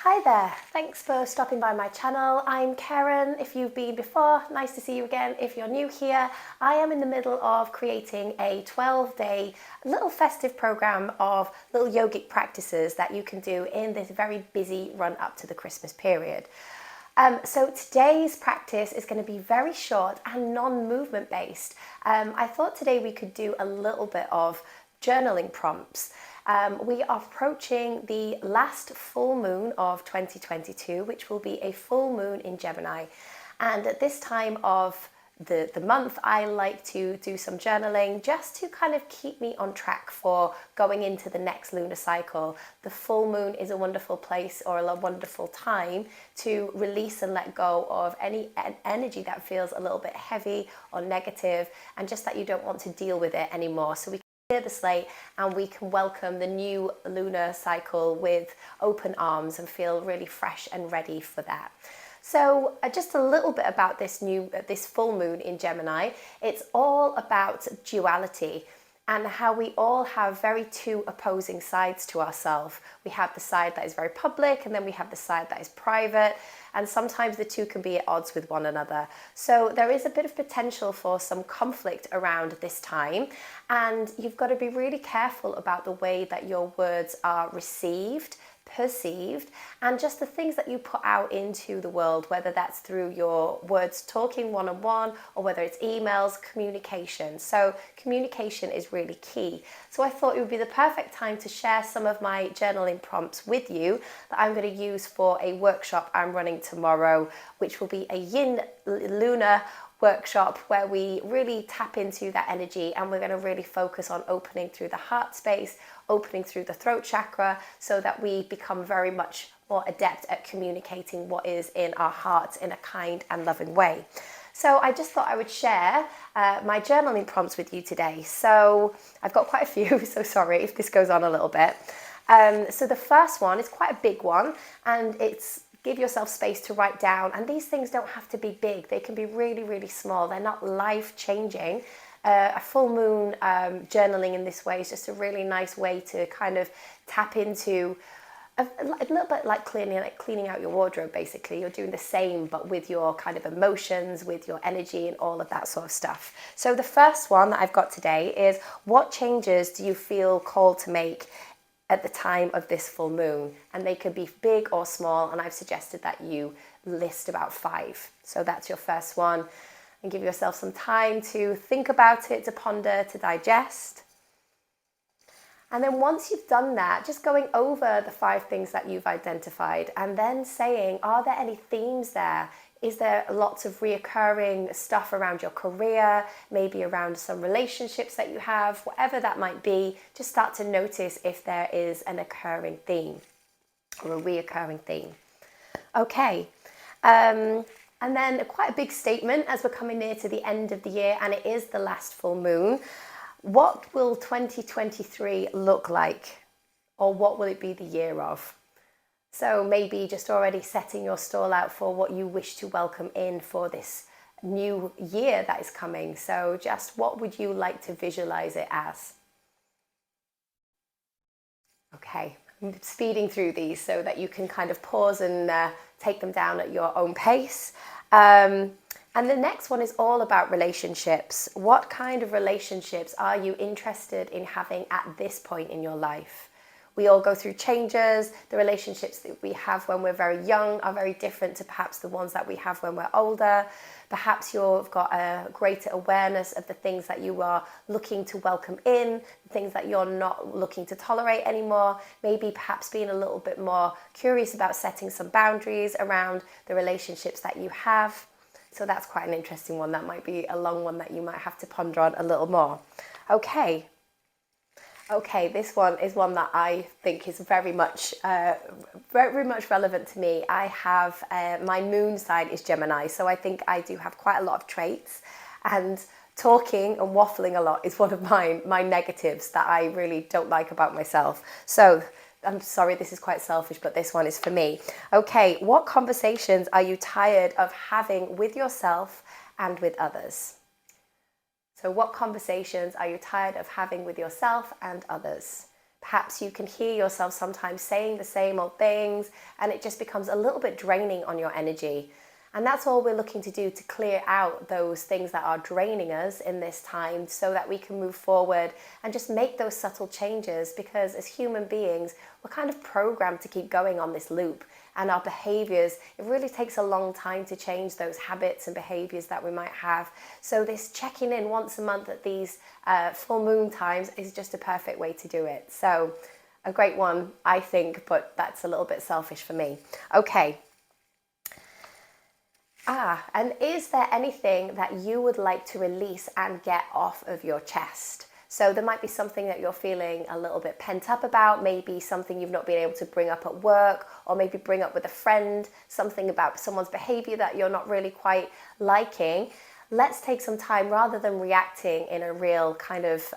Hi there, thanks for stopping by my channel. I'm Karen. If you've been before, nice to see you again. If you're new here, I am in the middle of creating a 12-day little festive program of little yogic practices that you can do in this very busy run up to the Christmas period. So today's practice is going to be very short and non-movement based. I thought today we could do a little bit of journaling prompts. We are approaching the last full moon of 2022, which will be a full moon in Gemini. And at this time of the month, I like to do some journaling just to kind of keep me on track for going into the next lunar cycle. The full moon is a wonderful place or a wonderful time to release and let go of any energy that feels a little bit heavy or negative, and just that you don't want to deal with it anymore. So we clear the slate and we can welcome the new lunar cycle with open arms and feel really fresh and ready for that. So just a little bit about this full moon in Gemini. It's all about duality and how we all have very two opposing sides to ourselves. We have the side that is very public, and then we have the side that is private, and sometimes the two can be at odds with one another. So there is a bit of potential for some conflict around this time, and you've got to be really careful about the way that your words are received, perceived, and just the things that you put out into the world, whether that's through your words talking one-on-one or whether it's emails, communication. So communication is really key. So I thought it would be the perfect time to share some of my journaling prompts with you that I'm going to use for a workshop I'm running tomorrow, which will be a yin lunar workshop where we really tap into that energy, and we're going to really focus on opening through the heart space, opening through the throat chakra, so that we become very much more adept at communicating what is in our hearts in a kind and loving way. So I just thought I would share my journaling prompts with you today. So I've got quite a few, so sorry if this goes on a little bit. So the first one is quite a big one, and it's give yourself space to write down. And these things don't have to be big. They can be really, really small. They're not life-changing. A full moon journaling in this way is just a really nice way to kind of tap into a little bit like cleaning out your wardrobe, basically. You're doing the same, but with your kind of emotions, with your energy and all of that sort of stuff. So the first one that I've got today is, what changes do you feel called to make at the time of this full moon? And they could be big or small, and I've suggested that you list about 5. So that's your first one, and give yourself some time to think about it, to ponder, to digest. And then once you've done that, just going over the 5 things that you've identified and then saying, are there any themes there? Is there lots of reoccurring stuff around your career, maybe around some relationships that you have, whatever that might be? Just start to notice if there is an occurring theme or a reoccurring theme. Okay, and then quite a big statement as we're coming near to the end of the year, and it is the last full moon. What will 2023 look like, or what will it be the year of? So maybe just already setting your stall out for what you wish to welcome in for this new year that is coming. So just what would you like to visualize it as? Okay, I'm speeding through these so that you can kind of pause and take them down at your own pace. And the next one is all about relationships. What kind of relationships are you interested in having at this point in your life? We all go through changes. The relationships that we have when we're very young are very different to perhaps the ones that we have when we're older. Perhaps you've got a greater awareness of the things that you are looking to welcome in, the things that you're not looking to tolerate anymore. Maybe perhaps being a little bit more curious about setting some boundaries around the relationships that you have. So that's quite an interesting one. That might be a long one that you might have to ponder on a little more. Okay, this one is one that I think is very much relevant to me. I have, my moon sign is Gemini, so I think I do have quite a lot of traits, and talking and waffling a lot is one of my negatives that I really don't like about myself. So I'm sorry, this is quite selfish, but this one is for me. Okay, what conversations are you tired of having with yourself and with others? So what conversations are you tired of having with yourself and others? Perhaps you can hear yourself sometimes saying the same old things, and it just becomes a little bit draining on your energy. And that's all we're looking to do, to clear out those things that are draining us in this time so that we can move forward and just make those subtle changes, because as human beings, we're kind of programmed to keep going on this loop. And our behaviors, it really takes a long time to change those habits and behaviors that we might have. So this checking in once a month at these full moon times is just a perfect way to do it. So a great one, I think, but that's a little bit selfish for me. Okay. And is there anything that you would like to release and get off of your chest? So there might be something that you're feeling a little bit pent up about, maybe something you've not been able to bring up at work, or maybe bring up with a friend, something about someone's behavior that you're not really quite liking. Let's take some time, rather than reacting in a real kind of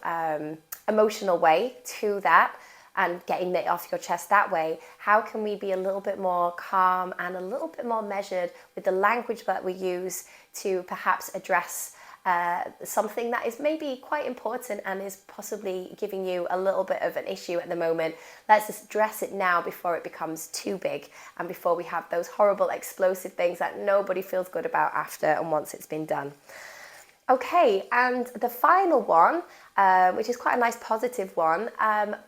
emotional way to that, and getting it off your chest that way. How can we be a little bit more calm and a little bit more measured with the language that we use to perhaps address something that is maybe quite important and is possibly giving you a little bit of an issue at the moment? Let's just address it now before it becomes too big, and before we have those horrible explosive things that nobody feels good about after and once it's been done. Okay, and the final one, which is quite a nice positive one,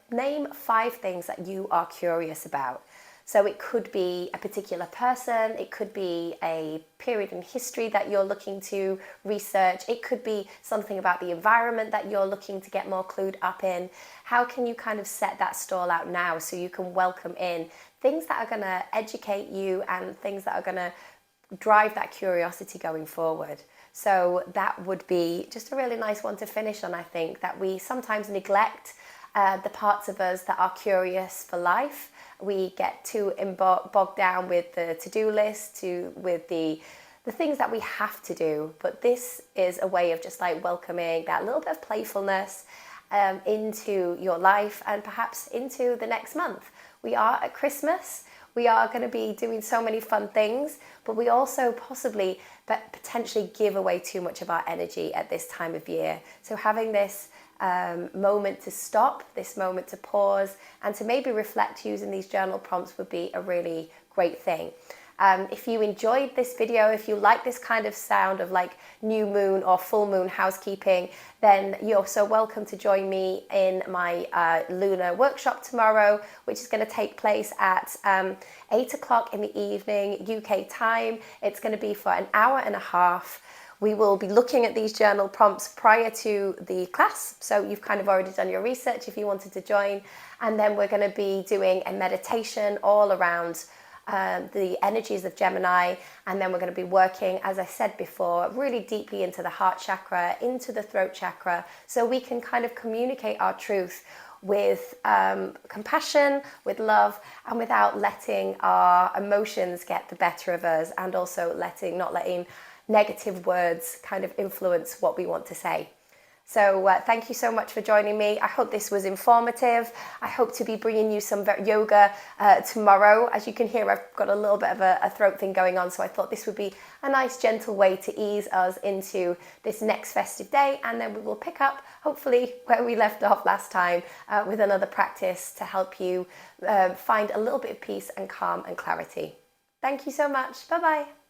name 5 things that you are curious about. So it could be a particular person, it could be a period in history that you're looking to research, it could be something about the environment that you're looking to get more clued up in. How can you kind of set that stall out now so you can welcome in things that are going to educate you and things that are going to drive that curiosity going forward? So that would be just a really nice one to finish on, I think, that we sometimes neglect the parts of us that are curious for life. We get too bogged down with the to-do list, with the things that we have to do. But this is a way of just like welcoming that little bit of playfulness into your life, and perhaps into the next month. We are at Christmas. We are going to be doing so many fun things, but we also possibly potentially give away too much of our energy at this time of year. So having this moment to stop, this moment to pause, and to maybe reflect using these journal prompts would be a really great thing. If you enjoyed this video, if you like this kind of sound of like new moon or full moon housekeeping, then you're so welcome to join me in my lunar workshop tomorrow, which is going to take place at 8 o'clock in the evening UK time. It's going to be for an hour and a half. We will be looking at these journal prompts prior to the class, so you've kind of already done your research if you wanted to join. And then we're going to be doing a meditation all around the energies of Gemini, and then we're going to be working, as I said before, really deeply into the heart chakra, into the throat chakra, so we can kind of communicate our truth with compassion, with love, and without letting our emotions get the better of us, and also not letting negative words kind of influence what we want to say. So thank you so much for joining me. I hope this was informative. I hope to be bringing you some yoga tomorrow. As you can hear, I've got a little bit of a throat thing going on, so I thought this would be a nice gentle way to ease us into this next festive day, and then we will pick up hopefully where we left off last time with another practice to help you find a little bit of peace and calm and clarity. Thank you so much. Bye-bye.